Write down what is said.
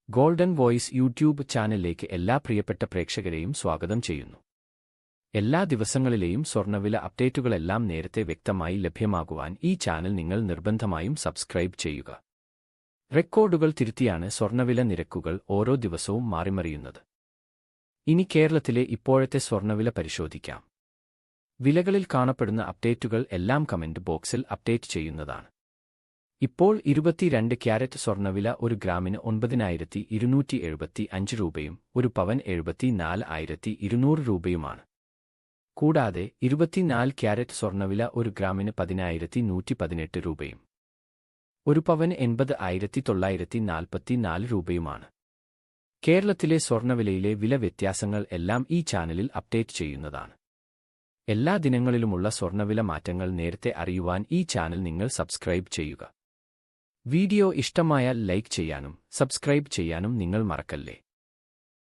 Golden voice YouTube ചാനലിലേക്ക് എല്ലാ പ്രിയപ്പെട്ട പ്രേക്ഷകരെയും സ്വാഗതം ചെയ്യുന്നു. എല്ലാ ദിവസങ്ങളിലെയും സ്വർണ്ണവില അപ്ഡേറ്റുകളെല്ലാം നേരത്തെ വ്യക്തമായി ലഭ്യമാകുവാൻ ഈ ചാനൽ നിങ്ങൾ നിർബന്ധമായും സബ്സ്ക്രൈബ് ചെയ്യുക. റെക്കോർഡുകൾ തിരുത്തിയാണ് സ്വർണ്ണവില നിരക്കുകൾ ഓരോ ദിവസവും മാറിമറിയുന്നത്. ഇനി കേരളത്തിലെ ഇപ്പോഴത്തെ സ്വർണ്ണവില പരിശോധിക്കാം. വിലകളിൽ കാണപ്പെടുന്ന അപ്ഡേറ്റുകൾ എല്ലാം കമന്റ് ബോക്സിൽ അപ്ഡേറ്റ് ചെയ്യുന്നതാണ്. ഇപ്പോൾ 22 ക്യാരറ്റ് സ്വർണ്ണവില ഒരു ഗ്രാമിന് 9,275 രൂപയും ഒരു പവൻ 74,200 രൂപയുമാണ്. കൂടാതെ 24 ക്യാരറ്റ് സ്വർണ്ണവില ഒരു ഗ്രാമിന് 10,118 രൂപയും ഒരു പവന് 80,944 രൂപയുമാണ്. കേരളത്തിലെ സ്വർണ്ണവിലയിലെ വില വ്യത്യാസങ്ങൾ എല്ലാം ഈ ചാനലിൽ അപ്ഡേറ്റ് ചെയ്യുന്നതാണ്. എല്ലാ ദിനങ്ങളിലുമുള്ള സ്വർണ്ണവില മാറ്റങ്ങൾ നേരത്തെ അറിയുവാൻ ഈ ചാനൽ നിങ്ങൾ സബ്സ്ക്രൈബ് ചെയ്യുക. വീഡിയോ ഇഷ്ടമായാൽ ലൈക്ക് ചെയ്യാനും സബ്സ്ക്രൈബ് ചെയ്യാനും നിങ്ങൾ മറക്കല്ലേ.